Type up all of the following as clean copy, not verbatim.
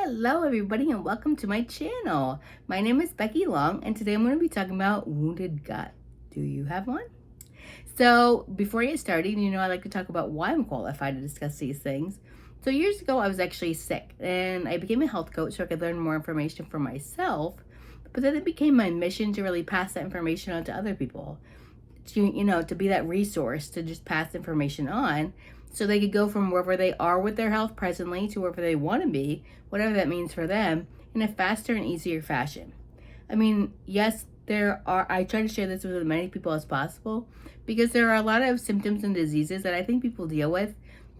Hello everybody and welcome to my channel. My name is Becky Long and today I'm going to be talking about wounded gut. Do you have one? So before I get started, I like to talk about why I'm qualified to discuss these things. So years ago I was actually sick and I became a health coach so I could learn more information for myself. But then it became my mission to really pass that information on to other people. To be that resource to just pass information on so they could go from wherever they are with their health presently to wherever they want to be, whatever that means for them, in a faster and easier fashion. I mean, yes, I try to share this with as many people as possible because there are a lot of symptoms and diseases that I think people deal with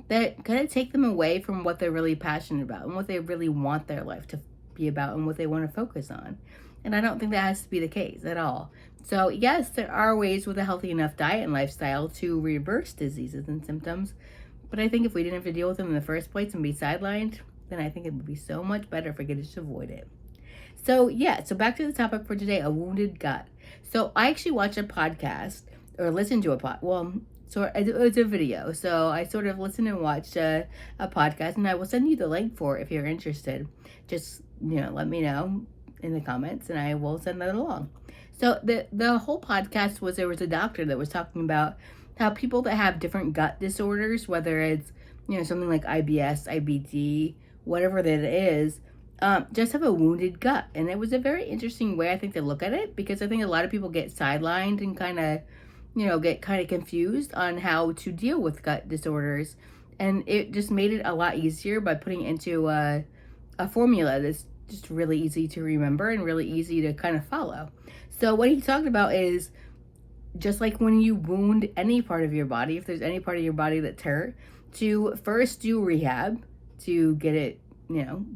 that kind of take them away from what they're really passionate about and what they really want their life to be about and what they want to focus on. And I don't think that has to be the case at all. So yes, there are ways with a healthy enough diet and lifestyle to reverse diseases and symptoms. But I think if we didn't have to deal with them in the first place and be sidelined, then I think it would be so much better if we could just avoid it. So back to the topic for today, a wounded gut. So I actually watched a podcast or listened to it was a video. So I sort of listened and watched a podcast, and I will send you the link for it if you're interested. Just, let me know in the comments and I will send that along. So the whole podcast there was a doctor that was talking about how people that have different gut disorders, whether it's, something like IBS, IBD, whatever that is, just have a wounded gut. And it was a very interesting way, I think, to look at it, because I think a lot of people get sidelined and kind of, get kind of confused on how to deal with gut disorders. And it just made it a lot easier by putting it into a formula that's just really easy to remember and really easy to kind of follow. So what he talked about is just like when you wound any part of your body, if there's any part of your body that's hurt, to first do rehab to get it,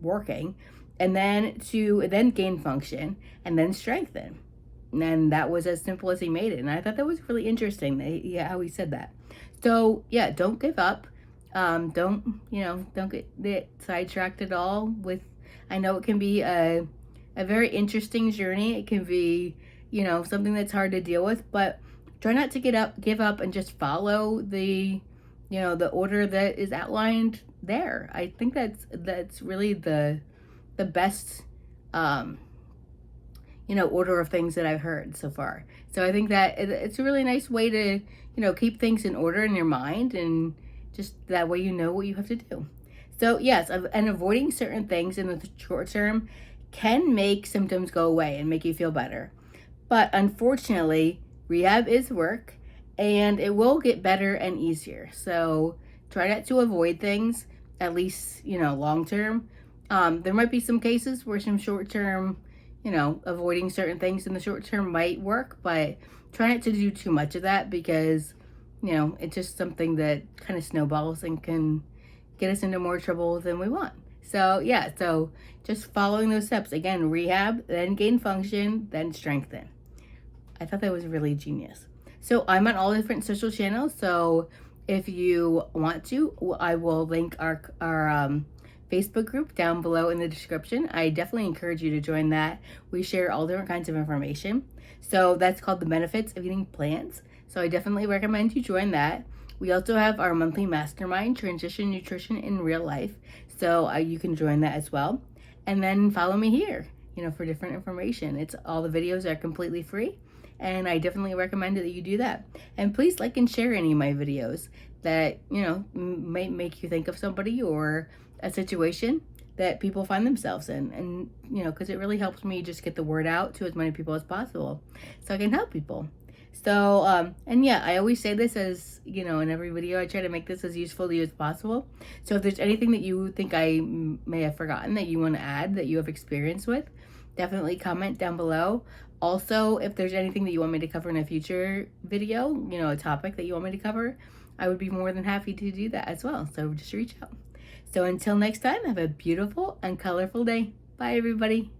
working, and then gain function and then strengthen. And that was as simple as he made it. And I thought that was really interesting how he said that. So don't give up. Don't get sidetracked at all with, I know it can be a very interesting journey. It can be, something that's hard to deal with, but try not to give up and just follow the order that is outlined there. I think that's really the best, order of things that I've heard so far. So I think that it's a really nice way to, keep things in order in your mind, and just that way you know what you have to do. So yes, and avoiding certain things in the short term can make symptoms go away and make you feel better. But unfortunately, rehab is work and it will get better and easier. So try not to avoid things, at least, long term. There might be some cases where some short term, avoiding certain things in the short term might work, but try not to do too much of that because, it's just something that kind of snowballs and can get us into more trouble than we want. So just following those steps. Again, rehab, then gain function, then strengthen. I thought that was really genius. So I'm on all different social channels. So if you want to, I will link our Facebook group down below in the description. I definitely encourage you to join that. We share all different kinds of information. So that's called The Benefits of Eating Plants. So I definitely recommend you join that. We also have our monthly mastermind, Transition Nutrition in Real Life. So you can join that as well. And then follow me here, for different information. All the videos are completely free. And I definitely recommend that you do that. And please like and share any of my videos that, may make you think of somebody or a situation that people find themselves in. And, because it really helps me just get the word out to as many people as possible so I can help people. So, I always say this as, in every video, I try to make this as useful to you as possible. So if there's anything that you think I may have forgotten that you want to add, that you have experience with, definitely comment down below. Also, if there's anything that you want me to cover in a future video, a topic that you want me to cover, I would be more than happy to do that as well. So just reach out. So until next time, have a beautiful and colorful day. Bye, everybody.